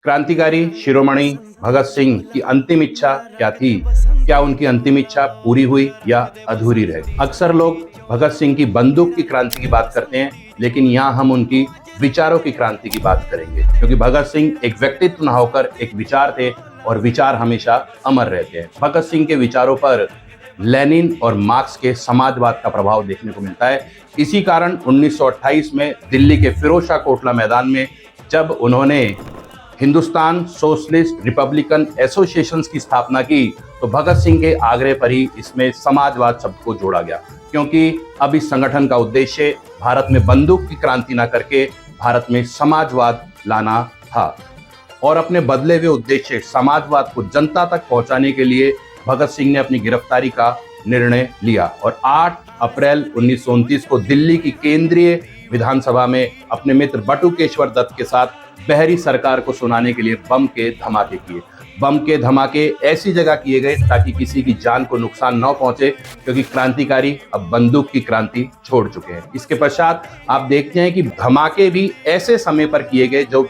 क्रांतिकारी शिरोमणि भगत सिंह की अंतिम इच्छा क्या थी? क्या उनकी अंतिम इच्छा पूरी हुई या अधूरी रह गई? अक्सर लोग भगत सिंह की बंदूक की क्रांति की बात करते हैं, लेकिन यहाँ हम उनकी विचारों की क्रांति की बात करेंगे, क्योंकि भगत सिंह एक व्यक्तित्व न होकर एक विचार थे और विचार हमेशा अमर रहते हैं। भगत सिंह के विचारों पर लेनिन और मार्क्स के समाजवाद का प्रभाव देखने को मिलता है। इसी कारण 1928 में दिल्ली के फिरोजशाह कोटला मैदान में जब उन्होंने हिंदुस्तान सोशलिस्ट रिपब्लिकन एसोसिएशंस की स्थापना की, तो भगत सिंह के आग्रह पर ही इसमें समाजवाद शब्द को जोड़ा गया, क्योंकि अब इस संगठन का उद्देश्य भारत में बंदूक की क्रांति न करके भारत में समाजवाद लाना था। और अपने बदले हुए उद्देश्य समाजवाद को जनता तक पहुंचाने के लिए भगत सिंह ने अपनी गिरफ्तारी का निर्णय लिया और 8 अप्रैल 1929 को दिल्ली की केंद्रीय विधानसभा में अपने मित्र बटुकेश्वर दत्त के साथ बहरी सरकार को सुनाने के लिए बम के धमाके किए। बम के धमाके ऐसी जगह किए गए ताकि किसी की जान को नुकसान न पहुंचे, क्योंकि क्रांतिकारी अब बंदूक की क्रांति छोड़ चुके हैं। इसके पश्चात आप देखते हैं कि धमाके भी ऐसे समय पर किए गए जो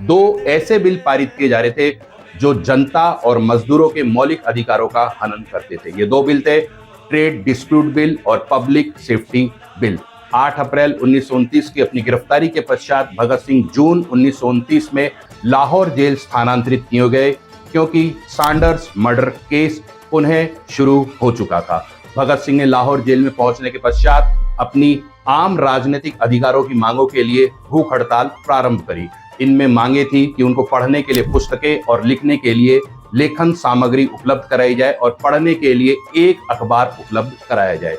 2 ऐसे बिल पारित किए जा रहे थे जो जनता और मजदूरों के मौलिक अधिकारों का हनन करते थे। ये 2 बिल थे, ट्रेड डिस्प्यूट बिल और पब्लिक सेफ्टी बिल। 8 अप्रैल 1929 की अपनी गिरफ्तारी के पश्चात भगत सिंह जून 1929 में लाहौर जेल स्थानांतरित किए गए, क्योंकि सैंडर्स मर्डर केस उन्हें शुरू हो चुका था। भगत सिंह ने लाहौर जेल में पहुंचने के पश्चात अपनी आम राजनीतिक अधिकारों की मांगों के लिए भूख हड़ताल प्रारंभ करी। इनमें मांगे थी कि उनको पढ़ने के लिए पुस्तकें और लिखने के लिए लेखन सामग्री उपलब्ध कराई जाए और पढ़ने के लिए एक अखबार उपलब्ध कराया जाए।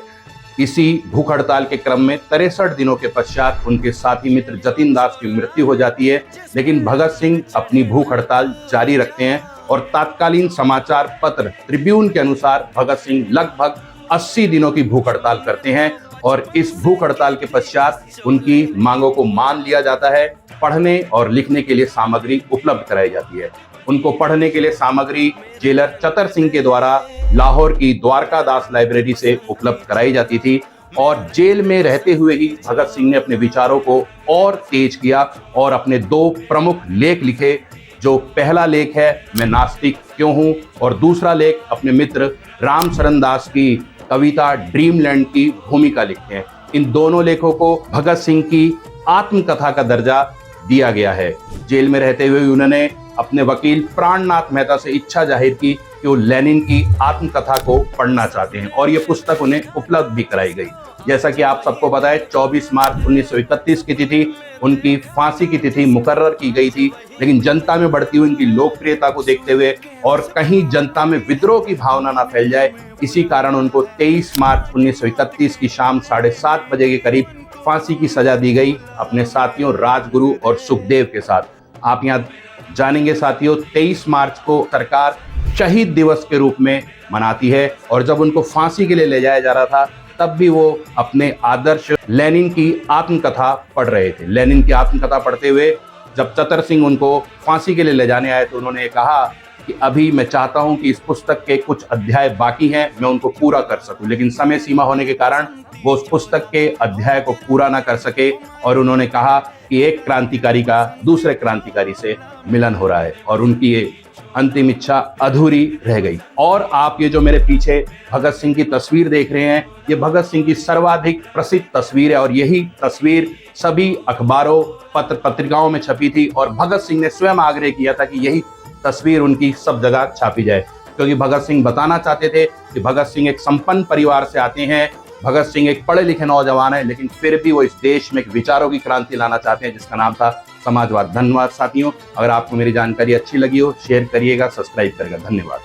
इसी भूख हड़ताल के क्रम में 63 दिनों के पश्चात उनके साथी मित्र जतिन दास की मृत्यु हो जाती है, लेकिन भगत सिंह अपनी भूख हड़ताल जारी रखते हैं और तत्कालीन समाचार पत्र ट्रिब्यून के अनुसार भगत सिंह लगभग 80 दिनों की भूख हड़ताल करते हैं और इस भूख हड़ताल के पश्चात उनकी मांगों को मान लिया जाता है। पढ़ने और लिखने के लिए सामग्री उपलब्ध कराई जाती है। उनको पढ़ने के लिए सामग्री जेलर चतर सिंह के द्वारा लाहौर की द्वारका दास लाइब्रेरी से उपलब्ध कराई जाती थी और जेल में रहते हुए ही भगत सिंह ने अपने विचारों को और तेज किया और अपने 2 प्रमुख लेख लिखे, जो पहला लेख है मैं नास्तिक क्यों हूं और दूसरा लेख अपने मित्र रामचरण दास की कविता ड्रीमलैंड की भूमिका लिखते हैं। इन दोनों लेखों को भगत सिंह की आत्मकथा का दर्जा दिया गया है। जेल में रहते हुए उन्होंने अपने वकील प्राणनाथ मेहता से इच्छा जाहिर की कि वो लेनिन की आत्मकथा को पढ़ना चाहते हैं और ये पुस्तक उन्हें उपलब्ध भी कराई गई। जैसा कि आप सबको पता है, 24 मार्च 1931 की तिथि उनकी फांसी की तिथि मुकर्रर की गई थी, लेकिन जनता में बढ़ती हुई उनकी लोकप्रियता को देखते हुए और कहीं जनता में विद्रोह की भावना न फैल जाए, इसी कारण उनको 23 मार्च 1931 की शाम 7:30 बजे के करीब फांसी की सजा दी गई अपने साथियों राजगुरु और सुखदेव के साथ। आप यहाँ जानेंगे साथियों, 23 मार्च को सरकार शहीद दिवस के रूप में मनाती है और जब उनको फांसी के लिए ले जाया जा रहा था तब भी वो अपने आदर्श लेनिन की आत्मकथा पढ़ रहे थे। लेनिन की आत्मकथा पढ़ते हुए जब चतर सिंह उनको फांसी के लिए ले जाने आए तो उन्होंने कहा कि अभी मैं चाहता हूं कि इस पुस्तक के कुछ अध्याय बाकी हैं, मैं उनको पूरा कर सकूं, लेकिन समय सीमा होने के कारण वो उस पुस्तक के अध्याय को पूरा ना कर सके और उन्होंने कहा कि एक क्रांतिकारी का दूसरे क्रांतिकारी से मिलन हो रहा है और उनकी ये अंतिम इच्छा अधूरी रह गई। और आप ये जो मेरे पीछे भगत सिंह की तस्वीर देख रहे हैं, ये भगत सिंह की सर्वाधिक प्रसिद्ध तस्वीर है और यही तस्वीर सभी अखबारों पत्रिकाओं में छपी थी और भगत सिंह ने स्वयं आग्रह किया था कि यही तस्वीर उनकी सब जगह छापी जाए, क्योंकि भगत सिंह बताना चाहते थे कि भगत सिंह एक संपन्न परिवार से आते हैं, भगत सिंह एक पढ़े लिखे नौजवान है, लेकिन फिर भी वो इस देश में एक विचारों की क्रांति लाना चाहते हैं जिसका नाम था समाजवाद। धन्यवाद साथियों, अगर आपको मेरी जानकारी अच्छी लगी हो शेयर करिएगा, सब्सक्राइब करिएगा। धन्यवाद।